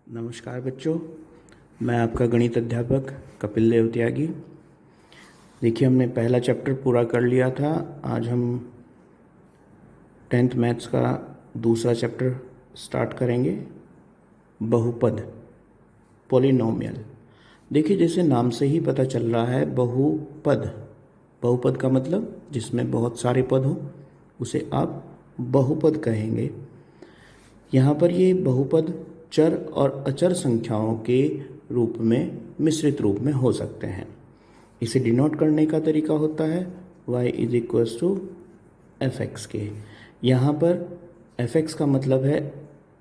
नमस्कार बच्चों, मैं आपका गणित अध्यापक कपिल देव त्यागी। देखिए, हमने पहला चैप्टर पूरा कर लिया था। आज हम 10th मैथ्स का दूसरा चैप्टर स्टार्ट करेंगे, बहुपद, पॉलिनोमियल। देखिए, जैसे नाम से ही पता चल रहा है, बहुपद। बहुपद का मतलब जिसमें बहुत सारे पद हो उसे आप बहुपद कहेंगे। यहाँ पर ये बहुपद चर और अचर संख्याओं के रूप में, मिश्रित रूप में हो सकते हैं। इसे डिनोट करने का तरीका होता है y is equals to f x के। यहाँ पर एफ एक्स का मतलब है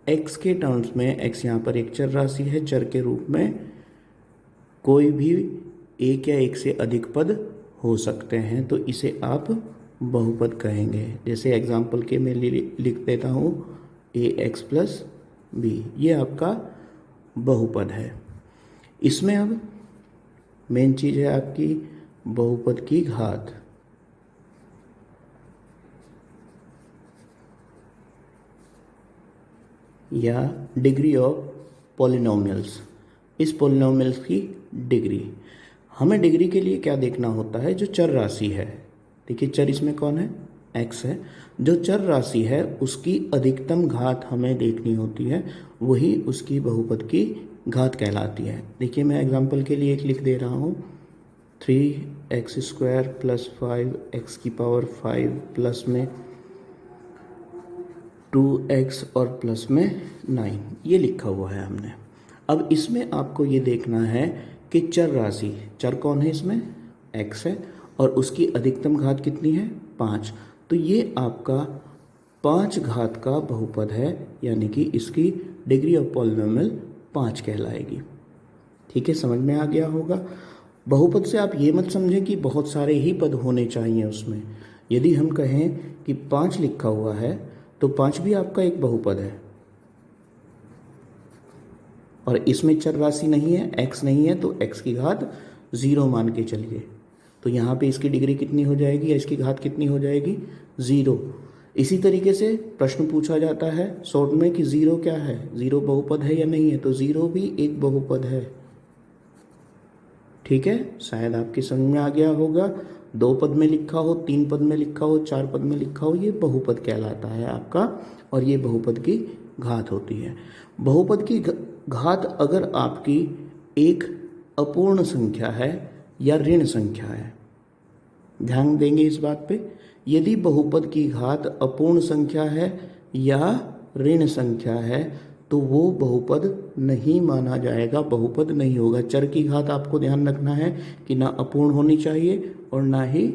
x के टर्म्स में। x यहाँ पर एक चर राशि है, चर के रूप में कोई भी एक या एक से अधिक पद हो सकते हैं, तो इसे आप बहुपद कहेंगे। जैसे एग्जाम्पल के मैं लिख देता हूँ ए एक्स प्लस बी, ये आपका बहुपद है। इसमें अब मेन चीज़ है आपकी बहुपद की घात। या डिग्री ऑफ पॉलिनोमियल्स। इस पॉलिनोमियल्स की डिग्री, हमें डिग्री के लिए क्या देखना होता है? जो चर राशि है। देखिए, चर इसमें कौन है? x है। जो चर राशि है उसकी अधिकतम घात हमें देखनी होती है, वही उसकी बहुपद की घात कहलाती है। देखिए, मैं एग्जांपल के लिए एक लिख दे रहा हूँ, 3x² प्लस 5x की पावर 5 प्लस में 2x और प्लस में 9, ये लिखा हुआ है हमने। अब इसमें आपको ये देखना है कि चर राशि, चर कौन है इसमें? x है, और उसकी अधिकतम घात कितनी है? 5। तो ये आपका 5 घात का बहुपद है, यानी कि इसकी डिग्री ऑफ पॉलिनोमियल 5 कहलाएगी। ठीक है, समझ में आ गया होगा। बहुपद से आप ये मत समझें कि बहुत सारे ही पद होने चाहिए उसमें। यदि हम कहें कि 5 लिखा हुआ है तो 5 भी आपका एक बहुपद है, और इसमें चर राशि नहीं है, x नहीं है, तो x की घात 0 मान के चलिए। तो यहाँ पे इसकी डिग्री कितनी हो जाएगी, या इसकी घात कितनी हो जाएगी? 0। इसी तरीके से प्रश्न पूछा जाता है शॉर्ट में कि 0 क्या है, 0 बहुपद है या नहीं है, तो 0 भी एक बहुपद है। ठीक है, शायद आपकी समझ में आ गया होगा। 2 पद में लिखा हो, 3 पद में लिखा हो, 4 पद में लिखा हो, ये बहुपद कहलाता है आपका, और ये बहुपद की घात होती है। बहुपद की घात अगर आपकी एक अपूर्ण संख्या है या ऋण संख्या है, ध्यान देंगे इस बात पे। यदि बहुपद की घात अपूर्ण संख्या है या ऋण संख्या है तो वो बहुपद नहीं माना जाएगा, बहुपद नहीं होगा। चर की घात आपको ध्यान रखना है कि ना अपूर्ण होनी चाहिए और ना ही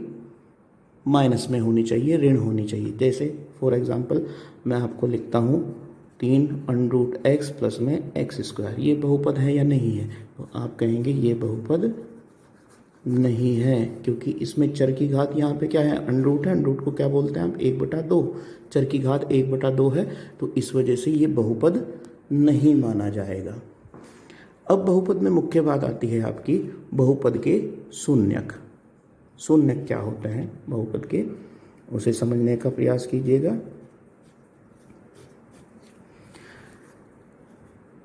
माइनस में होनी चाहिए, ऋण होनी चाहिए। जैसे फॉर एग्जांपल मैं आपको लिखता हूँ 3√x प्लस में x², ये बहुपद है या नहीं है? तो आप कहेंगे ये बहुपद नहीं है, क्योंकि इसमें चर की घात यहाँ पे क्या है? अंडरूट है। अंडरूट को क्या बोलते हैं आप? 1/2। चर की घात 1/2 है, तो इस वजह से ये बहुपद नहीं माना जाएगा। अब बहुपद में मुख्य बात आती है आपकी बहुपद के शून्यक। शून्यक क्या होते हैं बहुपद के, उसे समझने का प्रयास कीजिएगा।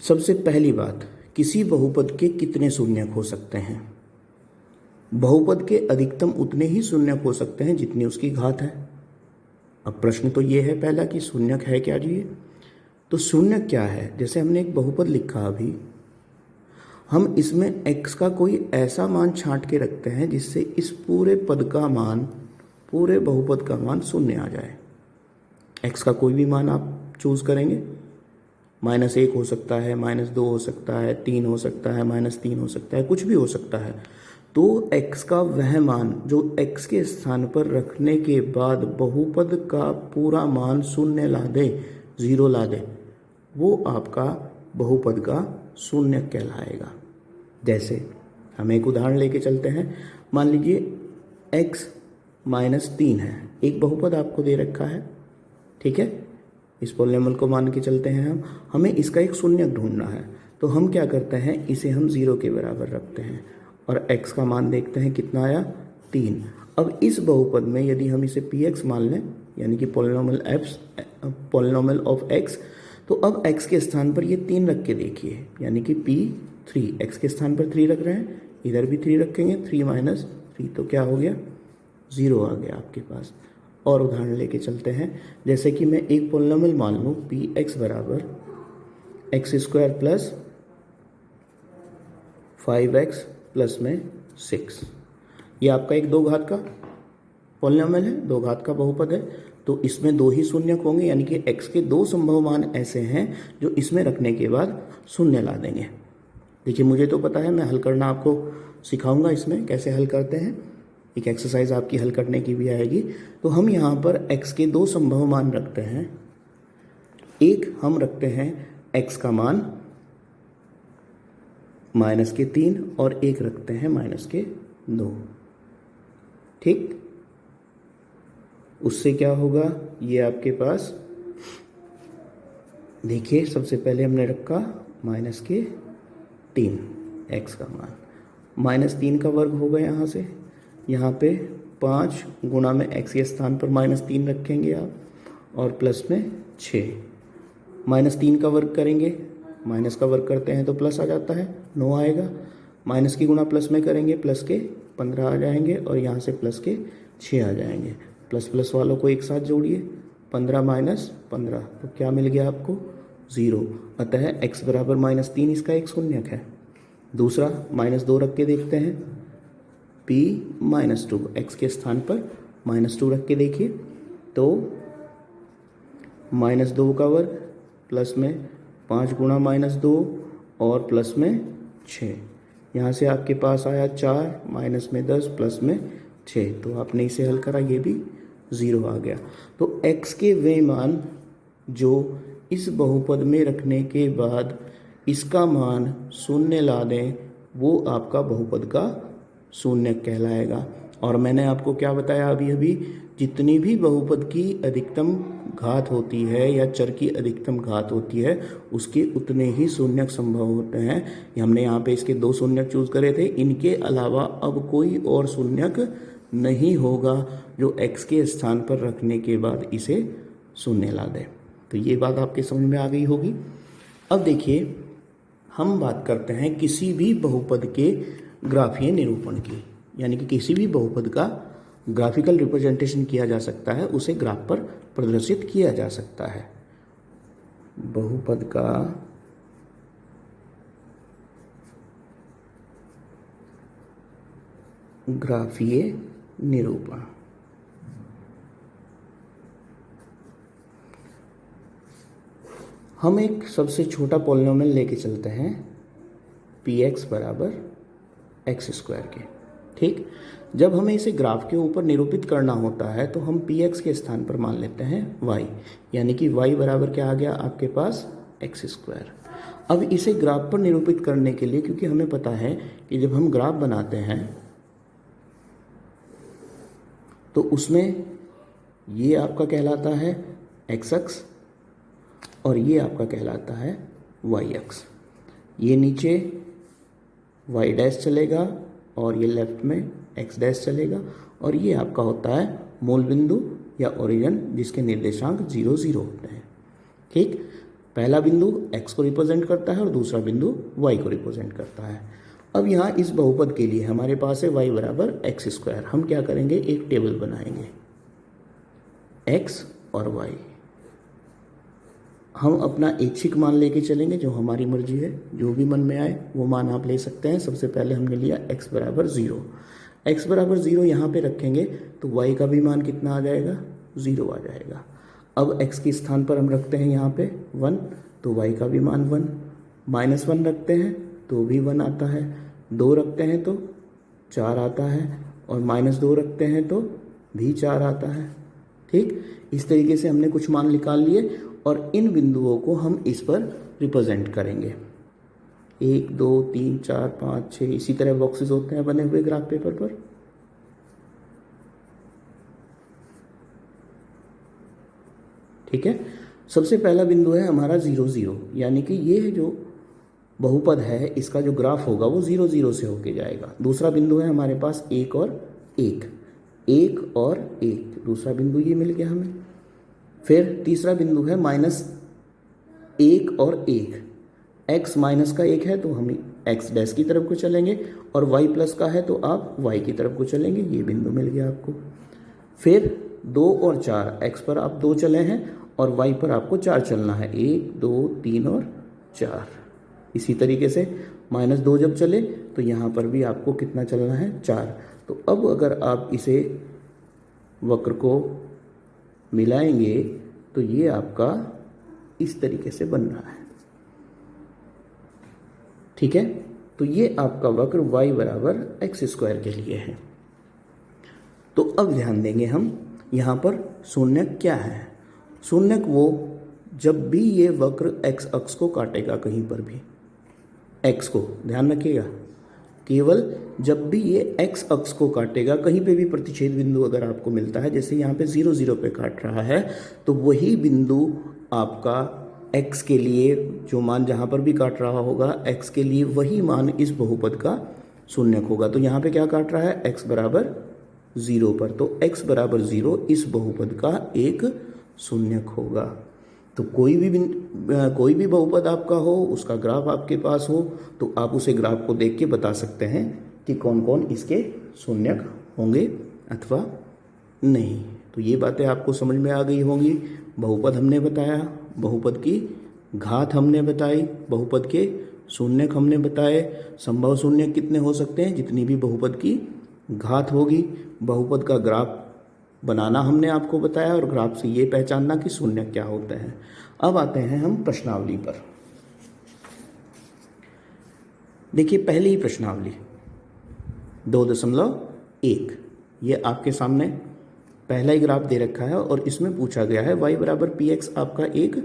सबसे पहली बात, किसी बहुपद के कितने शून्यक हो सकते हैं? बहुपद के अधिकतम उतने ही शून्यक हो सकते हैं जितनी उसकी घात है। अब प्रश्न तो ये है पहला कि शून्यक है क्या जी? तो शून्यक क्या है? जैसे हमने एक बहुपद लिखा अभी, हम इसमें x का कोई ऐसा मान छांट के रखते हैं जिससे इस पूरे पद का मान, पूरे बहुपद का मान शून्य आ जाए। x का कोई भी मान आप चूज करेंगे, -1 हो सकता है, -2 हो सकता है, 3 हो सकता है, -3 हो सकता है, कुछ भी हो सकता है। तो x का वह मान जो x के स्थान पर रखने के बाद बहुपद का पूरा मान शून्य ला दे, 0 ला दे, वो आपका बहुपद का शून्यक कहलाएगा। जैसे हम एक उदाहरण लेके चलते हैं। मान लीजिए x -3 है, एक बहुपद आपको दे रखा है। ठीक है, इस पॉलिनोमियल को मान के चलते हैं हम, हमें इसका एक शून्यक ढूंढना है। तो हम क्या करते हैं, इसे हम 0 के बराबर रखते हैं और x का मान देखते हैं कितना आया, 3। अब इस बहुपद में यदि हम इसे px मान लें, यानी कि पॉलिनोमियल ऑफ x, तो अब x के स्थान पर ये 3 रख के देखिए, यानी कि P3, x के स्थान पर 3 रख रहे हैं, इधर भी 3 रखेंगे, 3 माइनस 3 तो क्या हो गया, 0 आ गया आपके पास। और उदाहरण लेके चलते हैं, जैसे कि मैं एक पॉलिनोमियल मान लूँ Px बराबर x² प्लस 5x प्लस में 6, ये आपका एक 2 घात का पॉलिनोमियल है, 2 घात का बहुपद है, तो इसमें 2 ही शून्यक होंगे, यानी कि x के 2 संभव मान ऐसे हैं जो इसमें रखने के बाद शून्य ला देंगे। देखिए मुझे तो पता है, मैं हल करना आपको सिखाऊंगा, इसमें कैसे हल करते हैं, एक एक्सरसाइज आपकी हल करने की भी आएगी। तो हम यहाँ पर x के 2 संभव मान रखते हैं, एक हम रखते हैं x का मान -3 और एक रखते हैं -2, ठीक। उससे क्या होगा, ये आपके पास देखिए सबसे पहले हमने रखा -3 x का मान, -3 का वर्ग होगा यहाँ से, यहाँ पे 5 गुणा में x के स्थान पर -3 रखेंगे आप, और प्लस में 6, -3 का वर्ग करेंगे, माइनस का वर्ग करते हैं तो प्लस आ जाता है, 9 आएगा, माइनस की गुणा प्लस में करेंगे, प्लस के 15 आ जाएंगे, और यहाँ से प्लस के 6 आ जाएंगे। प्लस प्लस वालों को एक साथ जोड़िए, 15 माइनस 15, तो क्या मिल गया आपको, 0। अतः x बराबर -3 इसका एक शून्यक है। दूसरा -2 रख के देखते हैं, P-2, x के स्थान पर -2 रख के देखिए, तो -2 का वर्ग प्लस में 5 गुणा -2 और प्लस में 6, यहाँ से आपके पास आया 4, माइनस में 10 प्लस में 6, तो आपने इसे हल करा, ये भी 0 आ गया। तो x के वे मान जो इस बहुपद में रखने के बाद इसका मान शून्य ला दें, वो आपका बहुपद का शून्यक कहलाएगा। और मैंने आपको क्या बताया अभी अभी, जितनी भी बहुपद की अधिकतम घात होती है या चर की अधिकतम घात होती है, उसके उतने ही शून्यक संभव होते हैं। हमने यहाँ पे इसके 2 शून्यक चूज करे थे, इनके अलावा अब कोई और शून्यक नहीं होगा जो x के स्थान पर रखने के बाद इसे शून्य ला दे। तो ये बात आपके समझ में आ गई होगी। अब देखिए हम बात करते हैं किसी भी बहुपद के ग्राफीय निरूपण की, यानी कि किसी भी बहुपद का ग्राफिकल रिप्रेजेंटेशन किया जा सकता है, उसे ग्राफ पर प्रदर्शित किया जा सकता है। बहुपद का ग्राफीय निरूपण, हम एक सबसे छोटा पॉलिनोमियल लेके चलते हैं Px बराबर x² के, ठीक। जब हमें इसे ग्राफ के ऊपर निरूपित करना होता है तो हम Px के स्थान पर मान लेते हैं y, यानी कि y बराबर क्या आ गया आपके पास x²। अब इसे ग्राफ पर निरूपित करने के लिए, क्योंकि हमें पता है कि जब हम ग्राफ बनाते हैं तो उसमें ये आपका कहलाता है x अक्ष और ये आपका कहलाता है y अक्ष। ये नीचे y डैश चलेगा और ये लेफ्ट में x डैश चलेगा, और ये आपका होता है मूल बिंदु या ओरिजिन, जिसके निर्देशांक 0 0 होते हैं, ठीक। पहला बिंदु x को रिप्रेजेंट करता है और दूसरा बिंदु y को रिप्रेजेंट करता है। अब यहाँ इस बहुपद के लिए हमारे पास है y बराबर x²। हम क्या करेंगे, एक टेबल बनाएंगे x और y। हम अपना ऐच्छिक मान लेके चलेंगे, जो हमारी मर्जी है, जो भी मन में आए वो मान आप ले सकते हैं। सबसे पहले हमने लिया x बराबर 0। x बराबर 0 यहाँ पे रखेंगे तो y का भी मान कितना आ जाएगा, 0 आ जाएगा। अब x के स्थान पर हम रखते हैं यहाँ पे 1, तो y का भी मान 1, -1 रखते हैं तो भी 1 आता है, 2 रखते हैं तो 4 आता है, और -2 रखते हैं तो भी 4 आता है, ठीक। इस तरीके से हमने कुछ मान निकाल लिए और इन बिंदुओं को हम इस पर रिप्रेजेंट करेंगे। 1 2 3 4 5 6 इसी तरह बॉक्सेस होते हैं बने हुए ग्राफ पेपर पर। ठीक है, सबसे पहला बिंदु है हमारा 0 0, यानी कि ये जो बहुपद है इसका जो ग्राफ होगा वो 0 0 से होके जाएगा। दूसरा बिंदु है हमारे पास 1 और 1, 1 और 1, दूसरा बिंदु ये मिल गया हमें। फिर तीसरा बिंदु है 1 और 1, x माइनस का 1 है तो हम x डैश की तरफ को चलेंगे, और y प्लस का है तो आप y की तरफ को चलेंगे। ये बिंदु मिल गया आपको। फिर 2 और 4, x पर आप 2 चले हैं और y पर आपको 4 चलना है, 1 2 3 और 4। इसी तरीके से -2 जब चले तो यहाँ पर भी आपको कितना चलना है, 4। तो अब अगर आप इसे वक्र को मिलाएंगे तो ये आपका इस तरीके से बन रहा है। ठीक है, तो ये आपका वक्र y बराबर x² के लिए है। तो अब ध्यान देंगे हम यहाँ पर शून्यक क्या है। शून्यक वो जब भी ये वक्र x अक्ष को काटेगा, कहीं पर भी x को ध्यान रखिएगा, केवल जब भी ये x अक्ष को काटेगा, कहीं पे भी प्रतिच्छेद बिंदु अगर आपको मिलता है, जैसे यहाँ पे 0 0 पे काट रहा है, तो वही बिंदु आपका x के लिए जो मान जहाँ पर भी काट रहा होगा, x के लिए वही मान इस बहुपद का शून्यक होगा। तो यहाँ पे क्या काट रहा है, x बराबर 0 पर, तो x बराबर 0 इस बहुपद का एक शून्यक होगा। तो कोई भी बहुपद आपका हो, उसका ग्राफ आपके पास हो, तो आप उसे ग्राफ को देख के बता सकते हैं कि कौन कौन इसके शून्यक होंगे अथवा नहीं। तो ये बातें आपको समझ में आ गई होंगी। बहुपद हमने बताया, बहुपद की घात हमने बताई, बहुपद के शून्यक हमने बताए, संभव शून्यक कितने हो सकते हैं, जितनी भी बहुपद की घात होगी। बहुपद का ग्राफ बनाना हमने आपको बताया, और ग्राफ से ये पहचानना कि शून्यक क्या होते हैं। अब आते हैं हम प्रश्नावली पर। देखिए पहली प्रश्नावली 2.1, ये आपके सामने पहला ही ग्राफ दे रखा है, और इसमें पूछा गया है y बराबर px आपका एक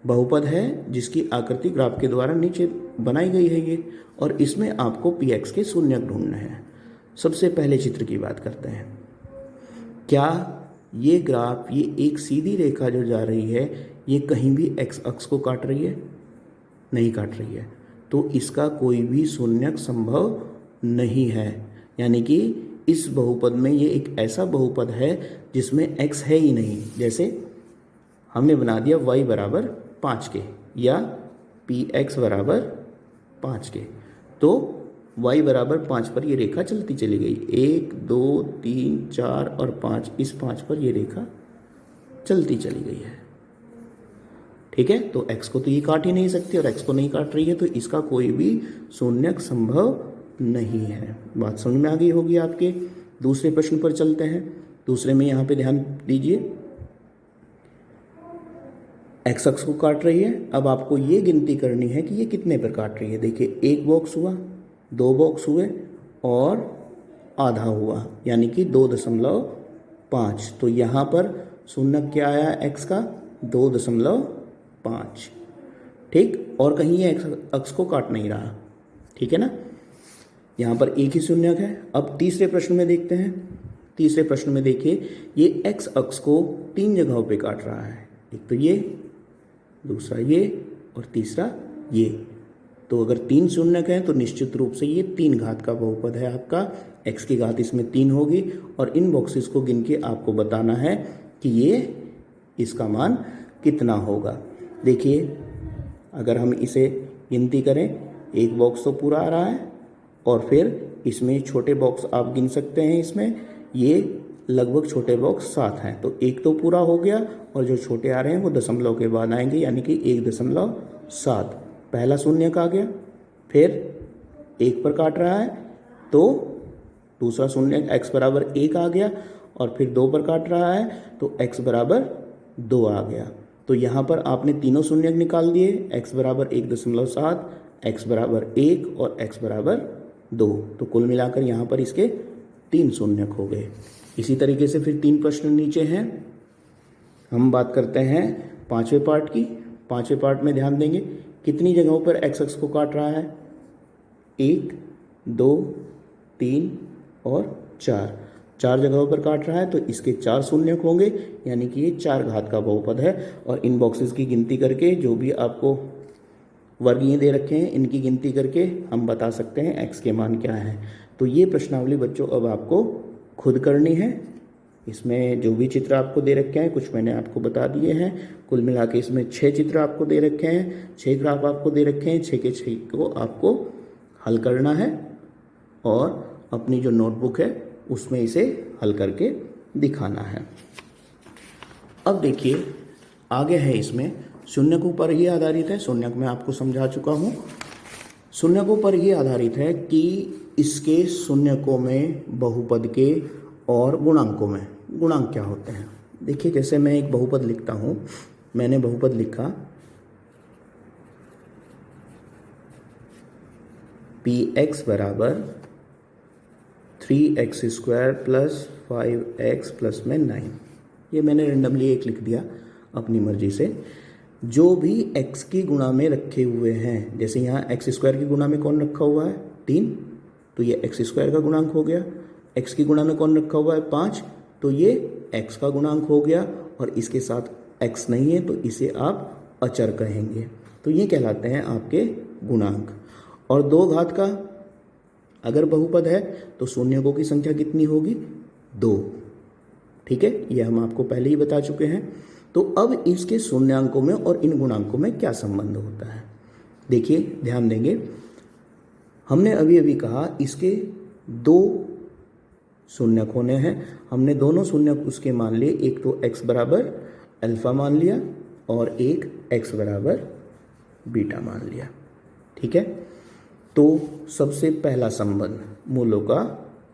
बहुपद है जिसकी आकृति ग्राफ के द्वारा नीचे बनाई गई है ये, और इसमें आपको px के शून्यक ढूंढने हैं। सबसे पहले चित्र की बात करते हैं। क्या ये ग्राफ, ये एक सीधी रेखा जो जा रही है, ये कहीं भी x अक्ष को काट रही है? नहीं काट रही है, तो इसका कोई भी शून्यक संभव नहीं है। यानी कि इस बहुपद में ये एक ऐसा बहुपद है जिसमें x है ही नहीं। जैसे हमने बना दिया y बराबर 5 के या px बराबर 5 के, तो y बराबर 5 पर ये रेखा चलती चली गई, 1 2 3 4 और 5, इस 5 पर ये रेखा चलती चली गई है। ठीक है, तो x को तो ये काट ही नहीं सकती, और x को नहीं काट रही है, तो इसका कोई भी शून्यक संभव नहीं है। बात समझ में आ गई होगी आपके। दूसरे प्रश्न पर चलते हैं। दूसरे में यहाँ पे ध्यान दीजिए, x अक्ष को काट रही है। अब आपको ये गिनती करनी है कि ये कितने पर काट रही है। देखिए 1 बॉक्स हुआ, 2 बॉक्स हुए और आधा हुआ, यानी कि 2.5। तो यहाँ पर शून्यक क्या आया x का, 2.5। ठीक, और कहीं ये अक्ष को काट नहीं रहा। ठीक है ना, यहाँ पर एक ही शून्यक है। अब तीसरे प्रश्न में देखते हैं। तीसरे प्रश्न में देखिए, ये x अक्ष को 3 जगहों पे काट रहा है। एक तो ये, दूसरा ये और तीसरा ये। तो अगर 3 शून्यक हैं तो निश्चित रूप से ये 3 घात का बहुपद है आपका। x की घात इसमें 3 होगी, और इन बॉक्सेस को गिन के आपको बताना है कि ये इसका मान कितना होगा। देखिए अगर हम इसे गिनती करें, एक बॉक्स तो पूरा आ रहा है, और फिर इसमें छोटे बॉक्स आप गिन सकते हैं। इसमें ये लगभग छोटे बॉक्स 7 हैं, तो एक तो पूरा हो गया, और जो छोटे आ रहे हैं वो दशमलव के बाद आएंगे, यानी कि 1.7। पहला शून्यक आ गया। फिर 1 पर काट रहा है तो दूसरा शून्यक x बराबर 1 आ गया, और फिर 2 पर काट रहा है तो x बराबर 2 आ गया। तो यहाँ पर आपने तीनों शून्यक निकाल दिए, x बराबर 1.7, x बराबर 1 और x बराबर 2। तो कुल मिलाकर यहाँ पर इसके 3 शून्यक हो गए। इसी तरीके से फिर 3 प्रश्न नीचे हैं। हम बात करते हैं 5वें पार्ट की। 5वें पार्ट में ध्यान देंगे, कितनी जगहों पर x अक्ष को काट रहा है, 1 2 3 और 4 जगहों पर काट रहा है, तो इसके 4 शून्यक होंगे, यानी कि ये 4 घात का बहुपद है। और इन बॉक्सेस की गिनती करके, जो भी आपको वर्गीय दे रखे हैं, इनकी गिनती करके हम बता सकते हैं x के मान क्या है। तो ये प्रश्नावली बच्चों अब आपको खुद करनी है, इसमें जो भी चित्र आपको दे रखे हैं कुछ मैंने आपको बता दिए हैं। कुल मिला के इसमें 6 चित्र आपको दे रखे हैं, 6 ग्राफ आपको दे रखे हैं। 6 के 6 को आपको हल करना है और अपनी जो नोटबुक है उसमें इसे हल करके दिखाना है। अब देखिए आगे है, इसमें शून्यकों पर ही आधारित है। शून्यक मैं आपको समझा चुका हूँ। शून्यकों पर ही आधारित है कि इसके शून्यकों में बहुपद के और गुणांकों में गुणांक क्या होते हैं। देखिए जैसे मैं एक बहुपद लिखता हूँ, मैंने बहुपद लिखा px बराबर 3x² प्लस 5x प्लस में 9। ये मैंने रेंडमली एक लिख दिया अपनी मर्जी से। जो भी x की गुणा में रखे हुए हैं, जैसे यहाँ x² की गुणा में कौन रखा हुआ है 3, तो ये x² का गुणांक हो गया। x की गुणा में कौन रखा हुआ है 5, तो ये x का गुणांक हो गया। और इसके साथ x नहीं है तो इसे आप अचर कहेंगे, तो ये कहलाते हैं आपके गुणांक। और 2 घात का अगर बहुपद है तो शून्यकों की संख्या कितनी होगी 2। ठीक है, ये हम आपको पहले ही बता चुके हैं। तो अब इसके शून्यांकों में और इन गुणांकों में क्या संबंध होता है, देखिए ध्यान देंगे। हमने अभी अभी कहा इसके 2 शून्यक होने हैं। हमने दोनों शून्यक उसके मान लिए, एक तो x बराबर अल्फा मान लिया और एक x बराबर बीटा मान लिया। ठीक है, तो सबसे पहला संबंध मूलों का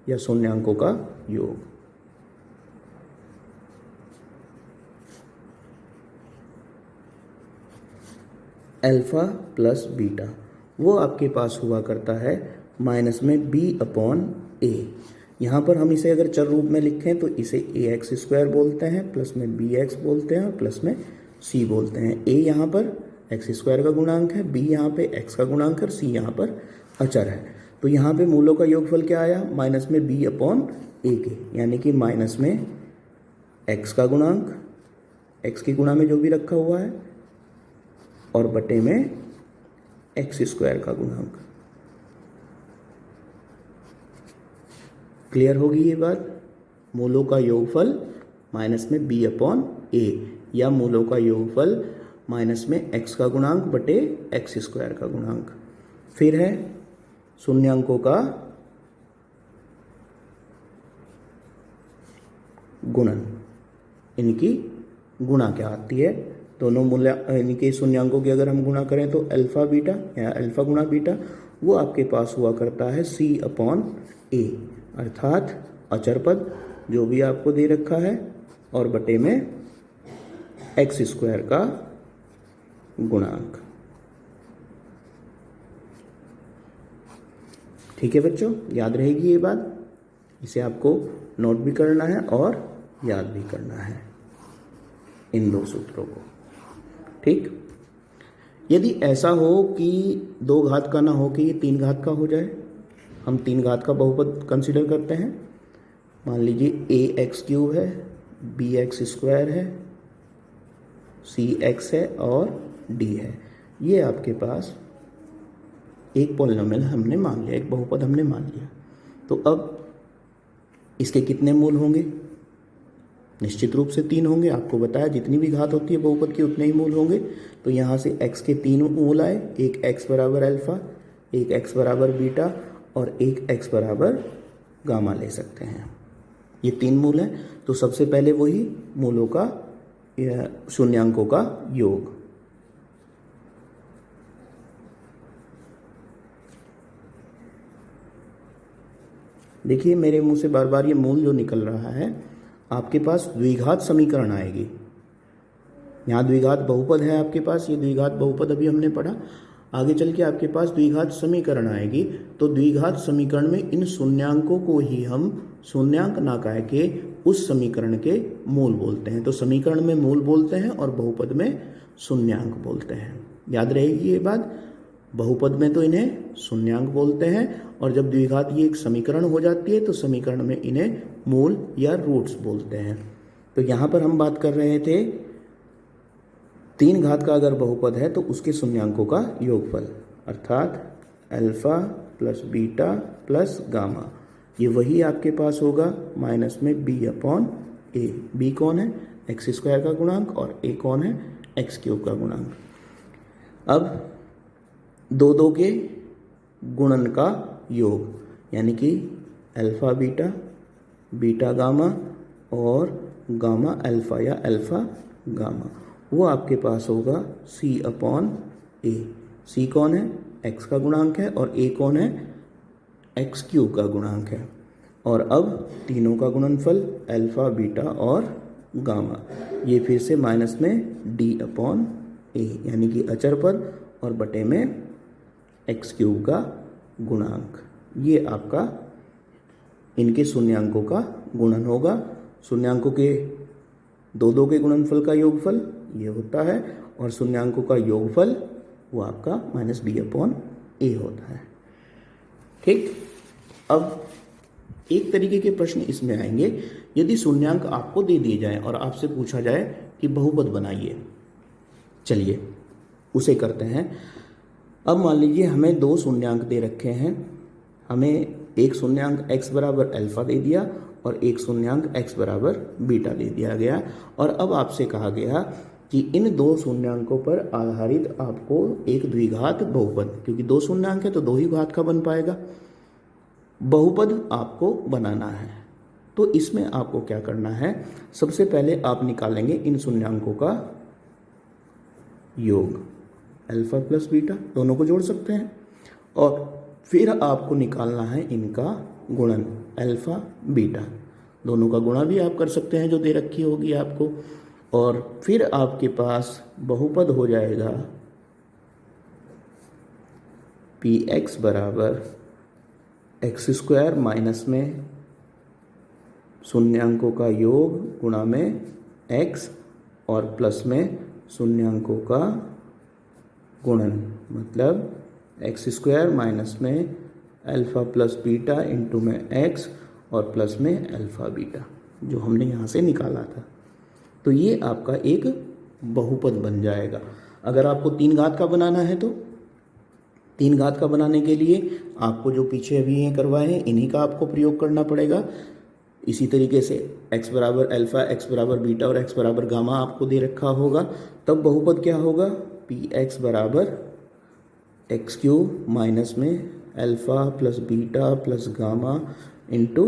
या शून्यांकों का योग। अल्फा प्लस बीटा वो आपके पास हुआ करता है माइनस में b/a। यहाँ पर हम इसे अगर चर रूप में लिखें तो इसे ax² बोलते हैं, प्लस में bx बोलते हैं और प्लस में c बोलते हैं। a यहाँ पर x² का गुणांक है, b यहाँ पे x का गुणांक है और c यहाँ पर अचर है। तो यहाँ पे मूलों का योगफल क्या आया, माइनस में b/a के, यानी कि माइनस में x का गुणांक, x की गुणा में जो भी रखा हुआ है, और बटे में x² का गुणांक। क्लियर होगी ये बात। मूलों का योगफल माइनस में b/a या मूलों का योगफल माइनस में x का गुणांक बटे x² का गुणांक। फिर है शून्यांकों का गुणन। इनकी गुणा क्या आती है, दोनों मूल्य इनके शून्यांकों की अगर हम गुणा करें तो अल्फा बीटा या अल्फा गुणा बीटा वो आपके पास हुआ करता है c/a, अर्थात अचर पद जो भी आपको दे रखा है और बटे में x² का गुणांक। ठीक है बच्चों, याद रहेगी ये बात। इसे आपको नोट भी करना है और याद भी करना है इन 2 सूत्रों को। ठीक, यदि ऐसा हो कि 2 घात का ना हो कि ये 3 घात का हो जाए, हम 3 घात का बहुपद कंसिडर करते हैं। मान लीजिए ax³ है, bx² है, cx है और d है। ये आपके पास एक पॉलिनोमियल हमने मान लिया, एक बहुपद हमने मान लिया। तो अब इसके कितने मूल होंगे, निश्चित रूप से 3 होंगे। आपको बताया जितनी भी घात होती है बहुपद की उतने ही मूल होंगे। तो यहाँ से x के 3 मूल आए, एक x बराबर अल्फा, एक x बराबर बीटा और एक x बराबर गामा ले सकते हैं। ये 3 मूल हैं। तो सबसे पहले वही मूलों का या शून्यांकों का योग। देखिए मेरे मुंह से बार बार ये मूल जो निकल रहा है, आपके पास द्विघात समीकरण आएगी। यहाँ द्विघात बहुपद है आपके पास, ये द्विघात बहुपद अभी हमने पढ़ा। आगे चल के आपके पास द्विघात समीकरण आएगी। तो द्विघात समीकरण में इन शून्यांकों को ही हम शून्यांक ना कह के उस समीकरण के मूल बोलते हैं। तो समीकरण में मूल बोलते हैं और बहुपद में शून्यांक बोलते हैं। याद रहेगी ये बात। बहुपद में तो इन्हें शून्यांक बोलते हैं और जब द्विघात ये एक समीकरण हो जाती है तो समीकरण में इन्हें मूल या रूट्स बोलते हैं। तो यहाँ पर हम बात कर रहे थे 3 घात का अगर बहुपद है तो उसके शून्यांकों का योगफल, अर्थात alpha plus beta plus gamma. ये वही आपके पास होगा माइनस में b/a। ए। बी कौन है? एक्स स्क्वायर का गुणांक, और ए कौन है? एक्स क्यूब का गुणांक। अब दो दो के गुणन का योग यानी कि अल्फा बीटा, बीटा गामा और गामा अल्फा या अल्फा गामा, वो आपके पास होगा सी अपॉन ए। सी कौन है? एक्स का गुणांक है, और ए कौन है? एक्स क्यूब का गुणांक है। और अब तीनों का गुणनफल अल्फा बीटा और गामा, ये फिर से माइनस में डी अपॉन ए यानी कि अचर पद और बटे में एक्स क्यूब का गुणांक। ये आपका इनके शून्यांकों का गुणन होगा। शून्यांकों के दो दो के गुणनफल का योगफल ये होता है, और शून्यांकों का योगफल वो आपका माइनस बी अपॉन ए होता है। ठीक। अब एक तरीके के प्रश्न इसमें आएंगे, यदि शून्यांक आपको दे दिए जाएं और आपसे पूछा जाए कि बहुपद बनाइए। चलिए उसे करते हैं। अब मान लीजिए हमें दो शून्यांक दे रखे हैं। हमें एक शून्यांक x बराबर अल्फा दे दिया और एक शून्यांक x बराबर बीटा दे दिया गया, और अब आपसे कहा गया कि इन दो शून्यांकों पर आधारित आपको एक द्विघात बहुपद, क्योंकि दो शून्यांक है तो दो ही घात का बन पाएगा, बहुपद आपको बनाना है। तो इसमें आपको क्या करना है? सबसे पहले आप निकालेंगे इन शून्यांकों का योग, अल्फा प्लस बीटा, दोनों को जोड़ सकते हैं, और फिर आपको निकालना है इनका गुणन, अल्फा बीटा, दोनों का गुणा भी आप कर सकते हैं जो दे रखी होगी आपको, और फिर आपके पास बहुपद हो जाएगा पी एक्स बराबर एक्स स्क्वायर माइनस में शून्यांकों का योग गुणा में एक्स और प्लस में शून्यांकों का गुणन, मतलब एक्स स्क्वायर माइनस में अल्फा प्लस बीटा इंटू में एक्स और प्लस में अल्फा बीटा, जो हमने यहाँ से निकाला था। तो ये आपका एक बहुपद बन जाएगा। अगर आपको तीन घात का बनाना है तो तीन घात का बनाने के लिए आपको जो पीछे अभी ये करवाए हैं इन्हीं का आपको प्रयोग करना पड़ेगा। इसी तरीके से x बराबर अल्फा, x बराबर बीटा और x बराबर गामा आपको दे रखा होगा। तब बहुपद क्या होगा? पी एक्स बराबर एक्स क्यूब माइनस में alpha plus beta plus gamma into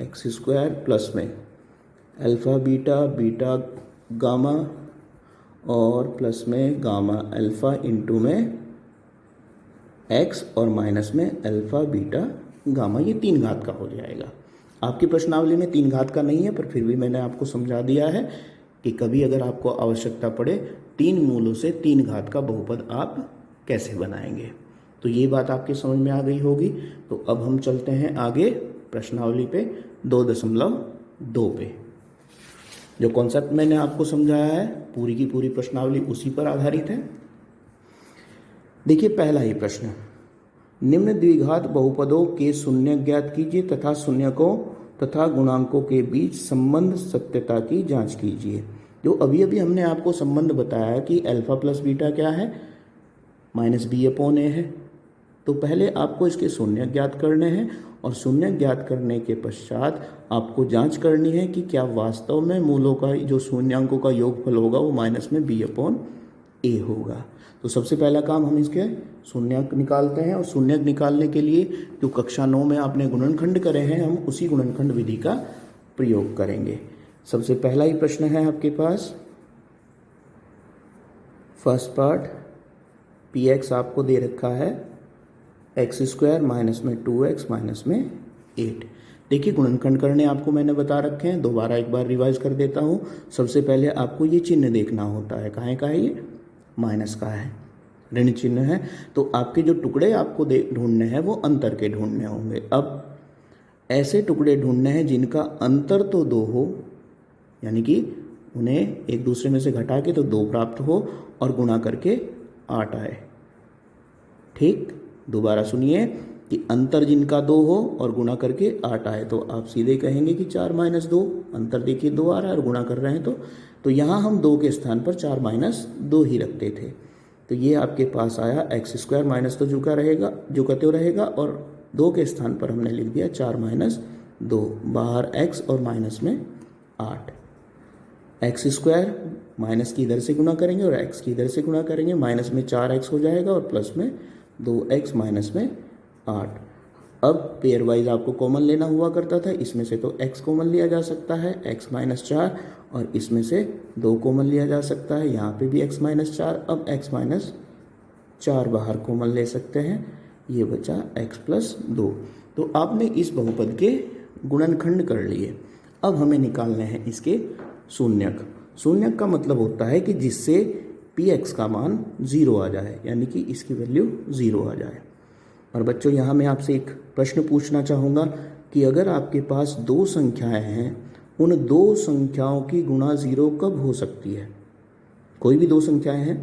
x square plus में अल्फा बीटा बीटा गामा और प्लस में गामा अल्फा इंटू में एक्स और माइनस में अल्फा बीटा गामा। ये तीन घात का हो जाएगा। आपकी प्रश्नावली में तीन घात का नहीं है, पर फिर भी मैंने आपको समझा दिया है कि कभी अगर आपको आवश्यकता पड़े तीन मूलों से तीन घात का बहुपद आप कैसे बनाएंगे। तो ये बात आपके समझ में आ गई होगी। तो अब हम चलते हैं आगे प्रश्नावली पे 2.2 पे। जो कॉन्सेप्ट मैंने आपको समझाया है पूरी की पूरी प्रश्नावली उसी पर आधारित है। देखिए पहला ही प्रश्न, निम्न द्विघात बहुपदों के शून्य ज्ञात कीजिए तथा शून्यकों तथा गुणांकों के बीच संबंध सत्यता की जांच कीजिए। जो अभी अभी हमने आपको संबंध बताया कि अल्फा प्लस बीटा क्या है? माइनस बी अपॉन ए है। तो पहले आपको इसके शून्य ज्ञात करने हैं, और शून्य ज्ञात करने के पश्चात आपको जांच करनी है कि क्या वास्तव में मूलों का जो शून्यांकों का योगफल होगा वो माइनस में बी अपॉन ए होगा। तो सबसे पहला काम हम इसके शून्यक निकालते हैं, और शून्यक निकालने के लिए जो कक्षा 9 में आपने गुणनखंड करे हैं हम उसी गुणनखंड विधि का प्रयोग करेंगे। सबसे पहला ही प्रश्न है आपके पास, फर्स्ट पार्ट, पी एक्स आपको दे रखा है एक्स स्क्वायर माइनस में 2x माइनस में 8। देखिए गुणनखंड करने आपको मैंने बता रखे हैं, दोबारा एक बार रिवाइज कर देता हूँ। सबसे पहले आपको ये चिन्ह देखना होता है, काहे का है ये? माइनस का है, ऋण चिन्ह है। तो आपके जो टुकड़े आपको ढूंढने हैं वो अंतर के ढूंढने होंगे। अब ऐसे टुकड़े ढूंढने हैं जिनका अंतर तो 2 हो, यानी कि उन्हें एक दूसरे में से घटा के तो 2 प्राप्त हो और गुणा करके 8 आए। ठीक, दोबारा सुनिए कि अंतर जिनका 2 हो और गुणा करके 8 आए, तो आप सीधे कहेंगे कि 4 माइनस 2, अंतर देखिए 2 आ रहा है और गुणा कर रहे हैं तो यहाँ हम 2 के स्थान पर 4 माइनस 2 ही रखते थे। तो ये आपके पास आया एक्स स्क्वायर माइनस तो झुकाते रहेगा, और 2 के स्थान पर हमने लिख दिया 4 माइनस 2, बाहर x और माइनस में 8। एक्स स्क्वायर माइनस की इधर से गुणा करेंगे और एक्स की इधर से गुणा करेंगे, माइनस में 4x हो जाएगा और प्लस में 2x, माइनस में 8। अब पेयर वाइज आपको कॉमन लेना हुआ करता था, इसमें से तो x कॉमन लिया जा सकता है, x माइनस 4, और इसमें से 2 कॉमन लिया जा सकता है, यहाँ पे भी x माइनस 4। अब x माइनस 4 बाहर कॉमन ले सकते हैं, ये बचा x प्लस 2। तो आपने इस बहुपद के गुणनखंड कर लिए। अब हमें निकालने हैं इसके शून्यक। शून्यक का मतलब होता है कि जिससे px का मान 0 आ जाए, यानी कि इसकी वैल्यू 0 आ जाए। और बच्चों यहाँ मैं आपसे एक प्रश्न पूछना चाहूँगा कि अगर आपके पास 2 संख्याएं हैं, उन 2 संख्याओं की गुणा 0 कब हो सकती है? कोई भी 2 संख्याएं हैं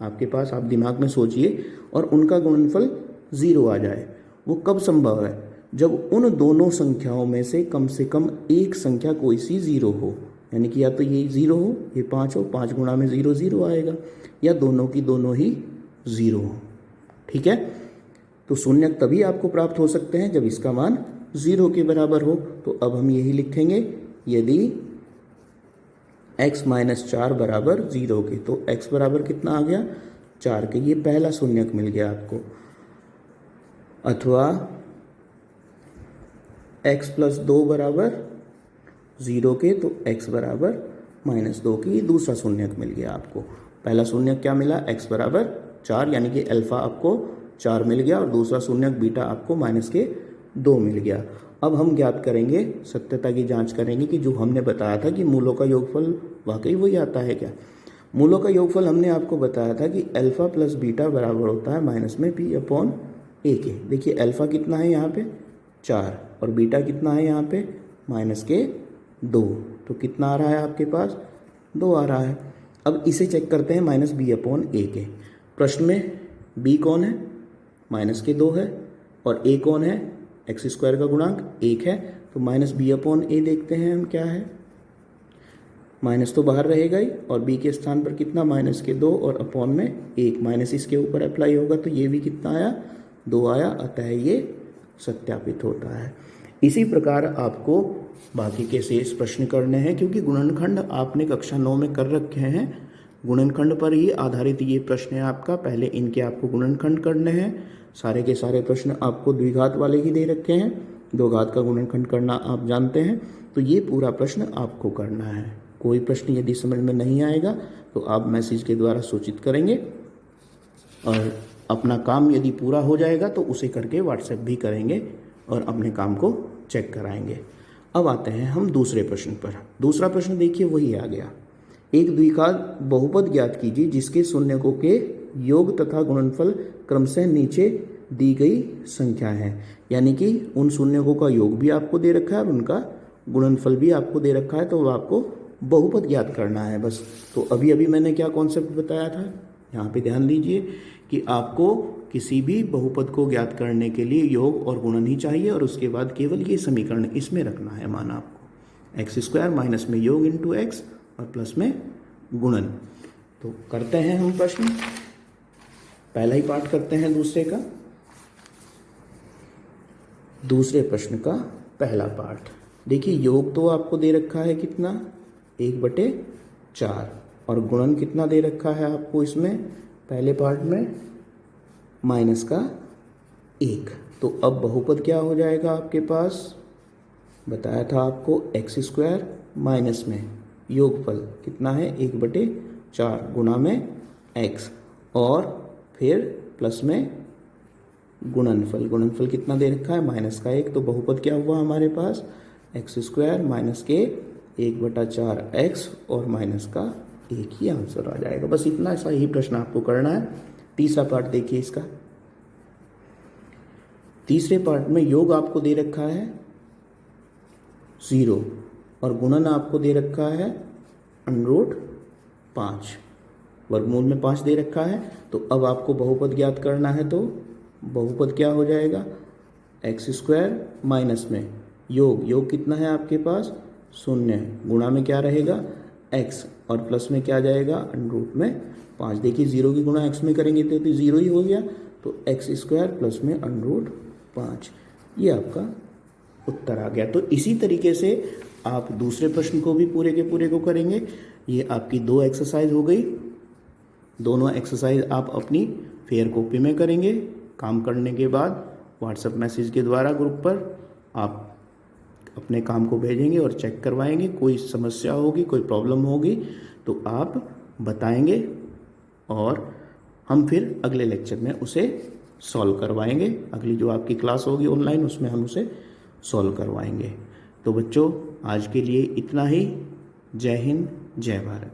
आपके पास, आप दिमाग में सोचिए, और उनका गुणनफल 0 आ जाए, वो कब संभव है? जब उन दोनों संख्याओं में से कम एक संख्या कोई सी 0 हो, यानी कि या तो ये 0 हो, ये 5 हो, 5 गुणा में 0 0 आएगा, या दोनों की दोनों ही 0 हो। ठीक है, तो शून्यक तभी आपको प्राप्त हो सकते हैं जब इसका मान 0 के बराबर हो। तो अब हम यही लिखेंगे, यदि x माइनस 4 बराबर 0 के, तो x बराबर कितना आ गया? 4 के। ये पहला शून्यक मिल गया आपको। अथवा x प्लस 2 बराबर 0 के, तो x बराबर माइनस 2 की, ये दूसरा शून्यक मिल गया आपको। पहला शून्यक क्या मिला? x बराबर 4, यानी कि अल्फा आपको 4 मिल गया, और दूसरा शून्यक बीटा आपको माइनस के 2 मिल गया। अब हम ज्ञात करेंगे, सत्यता की जांच करेंगे कि जो हमने बताया था कि मूलों का योगफल वाकई वही आता है क्या। मूलों का योगफल हमने आपको बताया था कि अल्फा प्लस बीटा बराबर होता है माइनस में p अपॉन a के। देखिए अल्फा कितना है यहाँ पे? 4, और बीटा कितना है यहाँ पे? माइनस के 2। तो कितना आ रहा है आपके पास? 2 आ रहा है। अब इसे चेक करते हैं माइनस b अपॉन a के। प्रश्न में b कौन है? माइनस के 2 है, और a कौन है? एक्स स्क्वायर का गुणांक 1 है। तो माइनस बी अपॉन ए देखते हैं हम क्या है। माइनस तो बाहर रहेगा ही, और b के स्थान पर कितना? माइनस के 2 और अपॉन में 1, माइनस इसके ऊपर अप्लाई होगा, तो ये भी कितना आया? 2 आया। अतः ये सत्यापित होता है। इसी प्रकार आपको बाकी के शेष प्रश्न करने हैं, क्योंकि गुणनखंड आपने कक्षा 9 में कर रखे हैं। गुणनखंड पर ही आधारित ये प्रश्न है आपका। पहले इनके आपको गुणनखंड करने हैं। सारे के सारे प्रश्न आपको द्विघात वाले ही दे रखे हैं, 2 घात का गुणनखंड करना आप जानते हैं। तो ये पूरा प्रश्न आपको करना है। कोई प्रश्न यदि समझ में नहीं आएगा तो आप मैसेज के द्वारा सूचित करेंगे, और अपना काम यदि पूरा हो जाएगा तो उसे करके व्हाट्सएप भी करेंगे और अपने काम को चेक कराएंगे। अब आते हैं हम दूसरे प्रश्न पर। दूसरा प्रश्न देखिए वही आ गया। एक द्विघात बहुपद ज्ञात कीजिए जिसके शून्यकों के योग तथा गुणनफल क्रमशः नीचे दी गई संख्या है। यानी कि उन शून्यकों का योग भी आपको दे रखा है और उनका गुणनफल भी आपको दे रखा है, तो आपको बहुपद ज्ञात करना है बस। तो अभी अभी मैंने क्या कॉन्सेप्ट बताया था, यहाँ पे ध्यान दीजिए कि आपको किसी भी बहुपद को ज्ञात करने के लिए योग और गुणन ही चाहिए, और उसके बाद केवल ये समीकरण इसमें रखना है मान आपको, एक्स स्क्वायर माइनस में योग इंटू एक्स और प्लस में गुणन। तो करते हैं हम प्रश्न, पहला ही पार्ट करते हैं दूसरे का। दूसरे प्रश्न का पहला पार्ट देखिए, योग तो आपको दे रखा है कितना, 1/4, और गुणन कितना दे रखा है आपको इसमें पहले पार्ट में, माइनस का 1। तो अब बहुपद क्या हो जाएगा आपके पास, बताया था आपको एक्स स्क्वायर माइनस में योगफल कितना है 1/4 गुणा में एक्स, और फिर प्लस में गुणनफल। गुणनफल कितना दे रखा है माइनस का 1। तो बहुपद क्या हुआ हमारे पास, एक्स स्क्वायर माइनस के 1/4 एक्स और माइनस का 1 ही आंसर आ जाएगा। बस इतना सा ही प्रश्न आपको करना है। तीसरा पार्ट देखिए इसका। तीसरे पार्ट में योग आपको दे रखा है 0 और गुणन आपको दे रखा है √5, वर्गमूल में 5 दे रखा है। तो अब आपको बहुपद ज्ञात करना है, तो बहुपद क्या हो जाएगा, एक्स स्क्वायर माइनस में योग कितना है आपके पास 0, गुणा में क्या रहेगा x, और प्लस में क्या जाएगा √ में 5। देखिए 0 की गुणा x में करेंगे तो 0 ही हो गया, तो एक्स स्क्वायर प्लस में √5, ये आपका उत्तर आ गया। तो इसी तरीके से आप दूसरे प्रश्न को भी पूरे के पूरे को करेंगे। ये आपकी 2 एक्सरसाइज हो गई। दोनों एक्सरसाइज आप अपनी फेयर कॉपी में करेंगे। काम करने के बाद व्हाट्सएप मैसेज के द्वारा ग्रुप पर आप अपने काम को भेजेंगे और चेक करवाएंगे। कोई समस्या होगी, कोई प्रॉब्लम होगी तो आप बताएंगे और हम फिर अगले लेक्चर में उसे सॉल्व करवाएंगे। अगली जो आपकी क्लास होगी ऑनलाइन उसमें हम उसे सॉल्व करवाएंगे। तो बच्चों आज के लिए इतना ही। जय हिंद, जय भारत।